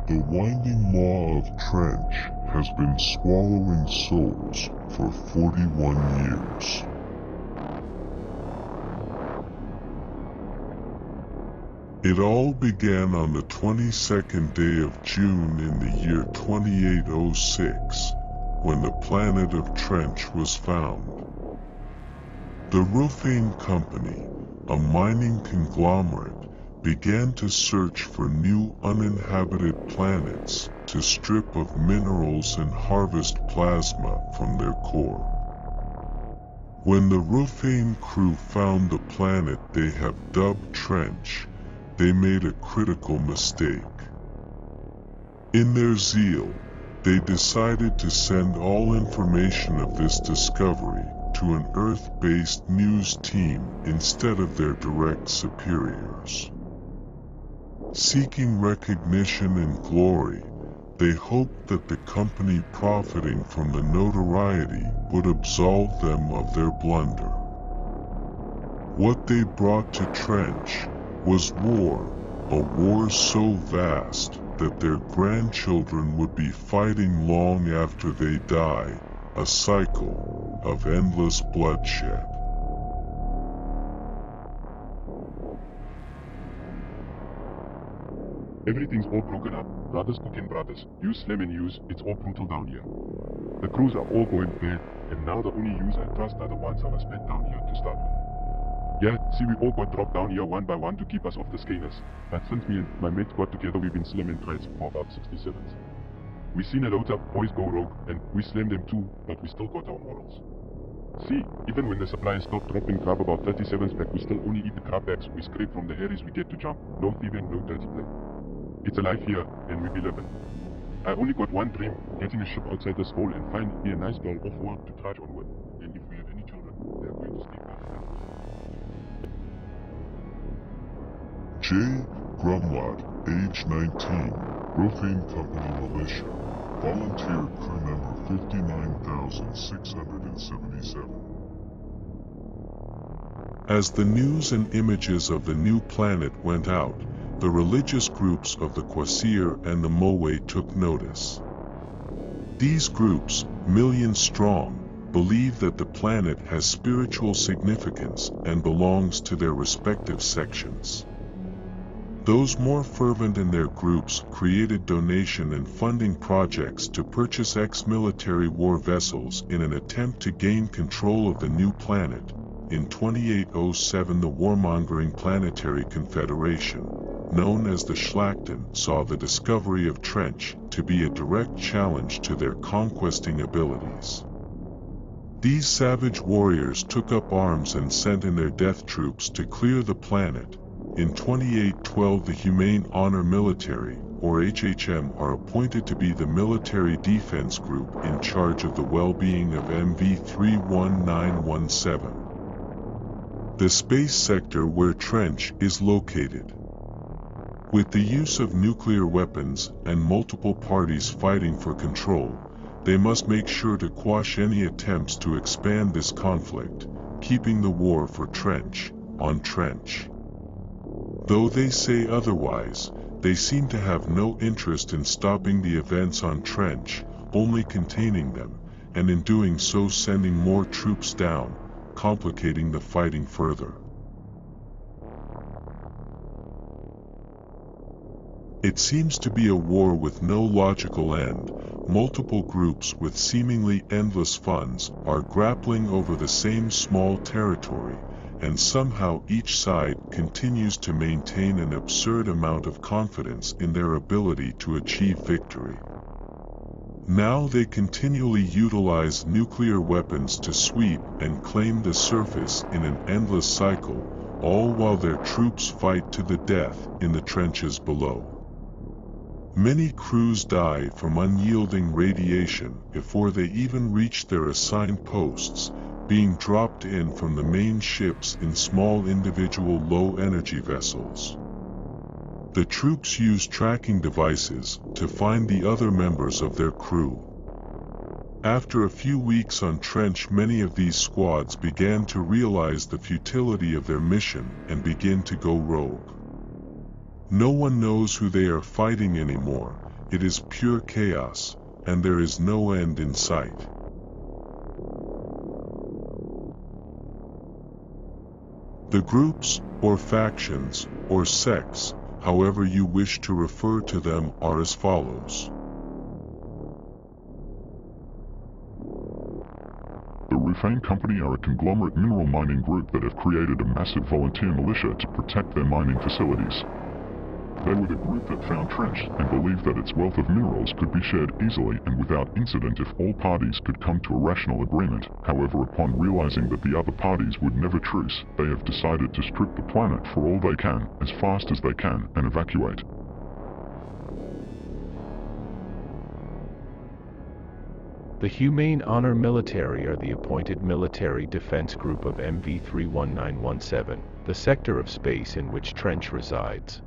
The winding maw of Trench has been swallowing souls for 41 years. It all began on the 22nd day of June in the year 2806, when the planet of Trench was found. The Roofing Company, a mining conglomerate, began to search for new uninhabited planets to strip of minerals and harvest plasma from their core. When the Roofing crew found the planet they have dubbed Trench, they made a critical mistake. In their zeal, they decided to send all information of this discovery to an Earth-based news team instead of their direct superiors. Seeking recognition and glory, they hoped that the company profiting from the notoriety would absolve them of their blunder. What they brought to Trench was war, a war so vast that their grandchildren would be fighting long after they die, a cycle of endless bloodshed. Everything's all broken up. Brothers cooking brothers. You slim and use, it's all brutal down here. The crews are all going bad, and now the only use I trust are the ones I was met down here to start with. Yeah, see, we all got dropped down here one by one to keep us off the scanners. But since me and my mates got together, we've been slim and tries for about 67s. We seen a load of boys go rogue, and we slammed them too, but we still got our morals. See, even when the supplies stopped dropping grab about 37s back, we still only eat the crab bags we scrape from the areas we get to jump. No thieving, no dirty play. It's a life here, and we be living. I only got one dream, getting a ship outside this hole and finding me a nice girl off work to trudge on with. And if we have any children, they're going to sleep out. J. Grumlot, age 19, Roofing Company Militia, volunteer crew number 59,677. As the news and images of the new planet went out, the religious groups of the Quasir and the Moe took notice. These groups, millions strong, believe that the planet has spiritual significance and belongs to their respective sections. Those more fervent in their groups created donation and funding projects to purchase ex-military war vessels in an attempt to gain control of the new planet. In 2807, the warmongering Planetary Confederation, known as the Schlachten, saw the discovery of Trench to be a direct challenge to their conquesting abilities. These savage warriors took up arms and sent in their death troops to clear the planet. In 2812, the Humane Honor Military, or HHM, are appointed to be the military defense group in charge of the well-being of MV31917, the space sector where Trench is located. With the use of nuclear weapons and multiple parties fighting for control, they must make sure to quash any attempts to expand this conflict, keeping the war for Trench on Trench. Though they say otherwise, they seem to have no interest in stopping the events on Trench, only containing them, and in doing so sending more troops down, complicating the fighting further. It seems to be a war with no logical end. Multiple groups with seemingly endless funds are grappling over the same small territory, and somehow each side continues to maintain an absurd amount of confidence in their ability to achieve victory. Now they continually utilize nuclear weapons to sweep and claim the surface in an endless cycle, all while their troops fight to the death in the trenches below. Many crews died from unyielding radiation before they even reached their assigned posts, being dropped in from the main ships in small individual low-energy vessels. The troops used tracking devices to find the other members of their crew. After a few weeks on trench, many of these squads began to realize the futility of their mission and begin to go rogue. No one knows who they are fighting anymore. It is pure chaos, and there is no end in sight. The groups, or factions, or sects, however you wish to refer to them, are as follows. The Rufane Company are a conglomerate mineral mining group that have created a massive volunteer militia to protect their mining facilities. They were the group that found Trench and believed that its wealth of minerals could be shared easily and without incident if all parties could come to a rational agreement. However, upon realizing that the other parties would never truce, they have decided to strip the planet for all they can, as fast as they can, and evacuate. The Humane Honor Military are the appointed military defense group of MV31917, the sector of space in which Trench resides.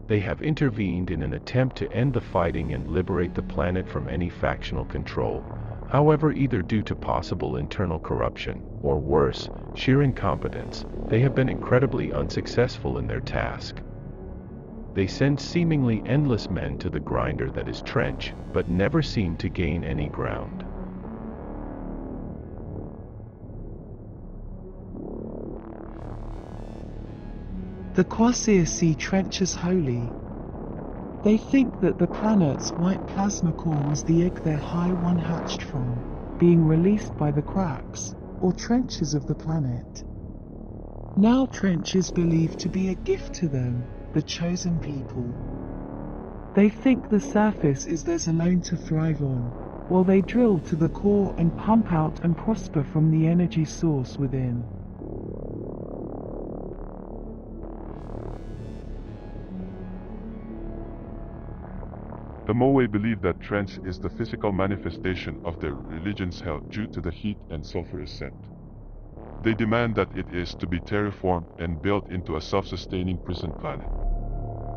They have intervened in an attempt to end the fighting and liberate the planet from any factional control. However, either due to possible internal corruption, or worse, sheer incompetence, they have been incredibly unsuccessful in their task. They send seemingly endless men to the grinder that is Trench, but never seem to gain any ground. The Quasir see Trench as holy. They think that the planet's white plasma core was the egg their High One hatched from, being released by the cracks, or trenches of the planet. Now Trench is believed to be a gift to them, the chosen people. They think the surface is theirs alone to thrive on, while they drill to the core and pump out and prosper from the energy source within. The Moe believe that Trench is the physical manifestation of their religion's hell due to the heat and sulfurous scent. They demand that it is to be terraformed and built into a self-sustaining prison planet.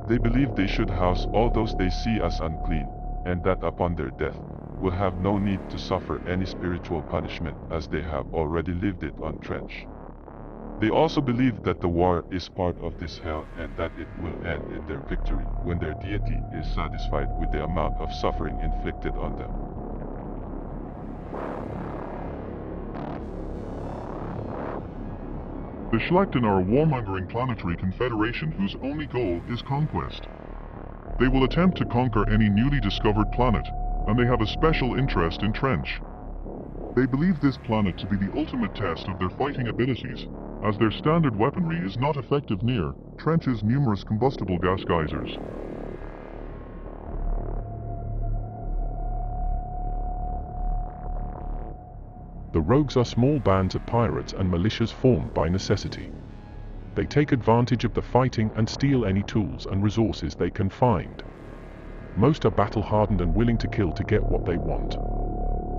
They believe they should house all those they see as unclean, and that upon their death, will have no need to suffer any spiritual punishment as they have already lived it on Trench. They also believe that the war is part of this hell and that it will end in their victory when their deity is satisfied with the amount of suffering inflicted on them. The Schlachten are a warmongering planetary confederation whose only goal is conquest. They will attempt to conquer any newly discovered planet, and they have a special interest in Trench. They believe this planet to be the ultimate test of their fighting abilities, as their standard weaponry is not effective near Trench's numerous combustible gas geysers. The rogues are small bands of pirates and militias formed by necessity. They take advantage of the fighting and steal any tools and resources they can find. Most are battle-hardened and willing to kill to get what they want.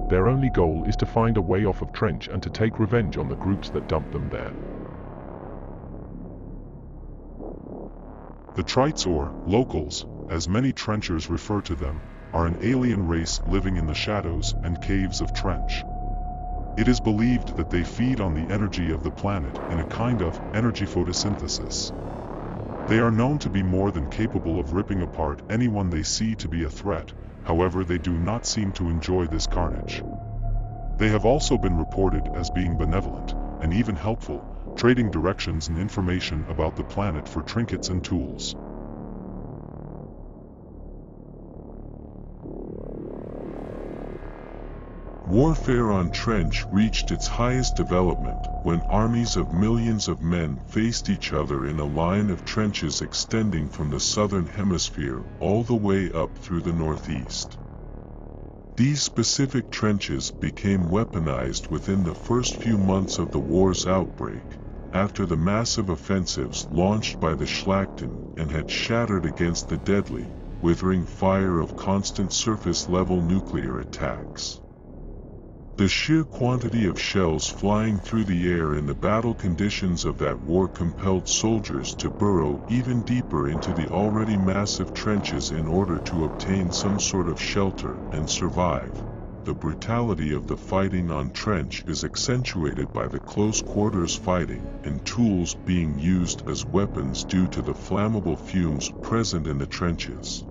Their only goal is to find a way off of Trench and to take revenge on the groups that dumped them there. The Trites, or locals, as many Trenchers refer to them, are an alien race living in the shadows and caves of Trench. It is believed that they feed on the energy of the planet in a kind of energy photosynthesis. They are known to be more than capable of ripping apart anyone they see to be a threat. However, they do not seem to enjoy this carnage. They have also been reported as being benevolent, and even helpful, trading directions and information about the planet for trinkets and tools. Warfare on Trench reached its highest development when armies of millions of men faced each other in a line of trenches extending from the southern hemisphere all the way up through the northeast. These specific trenches became weaponized within the first few months of the war's outbreak, after the massive offensives launched by the Schlachten and had shattered against the deadly, withering fire of constant surface-level nuclear attacks. The sheer quantity of shells flying through the air in the battle conditions of that war compelled soldiers to burrow even deeper into the already massive trenches in order to obtain some sort of shelter and survive. The brutality of the fighting on trench is accentuated by the close-quarters fighting and tools being used as weapons due to the flammable fumes present in the trenches.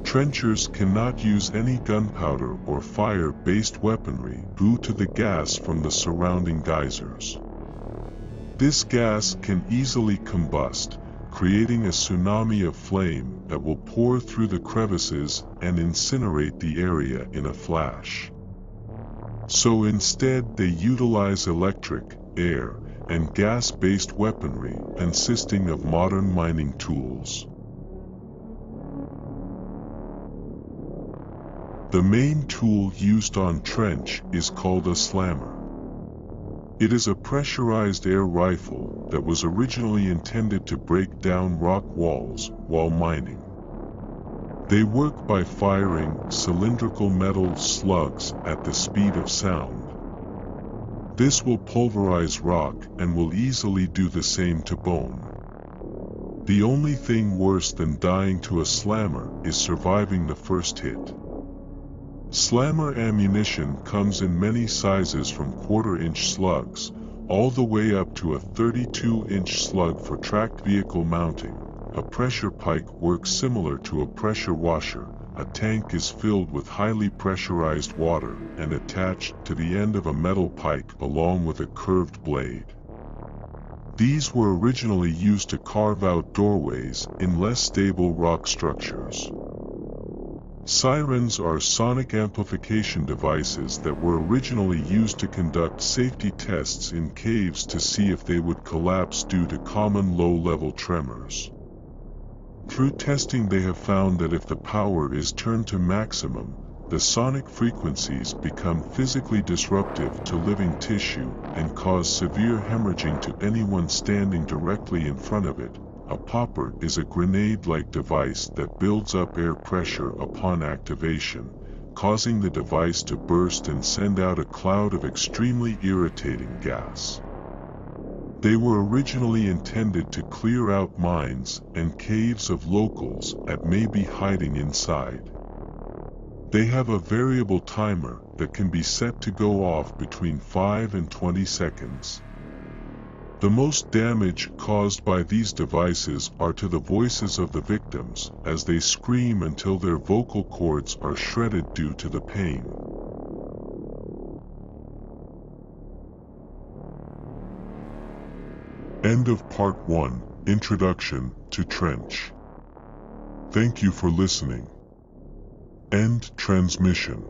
Trenchers cannot use any gunpowder or fire-based weaponry due to the gas from the surrounding geysers. This gas can easily combust, creating a tsunami of flame that will pour through the crevices and incinerate the area in a flash. So instead they utilize electric, air, and gas-based weaponry consisting of modern mining tools. The main tool used on trench is called a slammer. It is a pressurized air rifle that was originally intended to break down rock walls while mining. They work by firing cylindrical metal slugs at the speed of sound. This will pulverize rock and will easily do the same to bone. The only thing worse than dying to a slammer is surviving the first hit. Slammer ammunition comes in many sizes from quarter-inch slugs, all the way up to a 32-inch slug for tracked vehicle mounting. A pressure pike works similar to a pressure washer. A tank is filled with highly pressurized water and attached to the end of a metal pike along with a curved blade. These were originally used to carve out doorways in less stable rock structures. Sirens are sonic amplification devices that were originally used to conduct safety tests in caves to see if they would collapse due to common low-level tremors. Through testing they have found that if the power is turned to maximum, the sonic frequencies become physically disruptive to living tissue and cause severe hemorrhaging to anyone standing directly in front of it. A popper is a grenade-like device that builds up air pressure upon activation, causing the device to burst and send out a cloud of extremely irritating gas. They were originally intended to clear out mines and caves of locals that may be hiding inside. They have a variable timer that can be set to go off between 5 and 20 seconds. The most damage caused by these devices are to the voices of the victims as they scream until their vocal cords are shredded due to the pain. End of Part 1, Introduction to Trench. Thank you for listening. End transmission.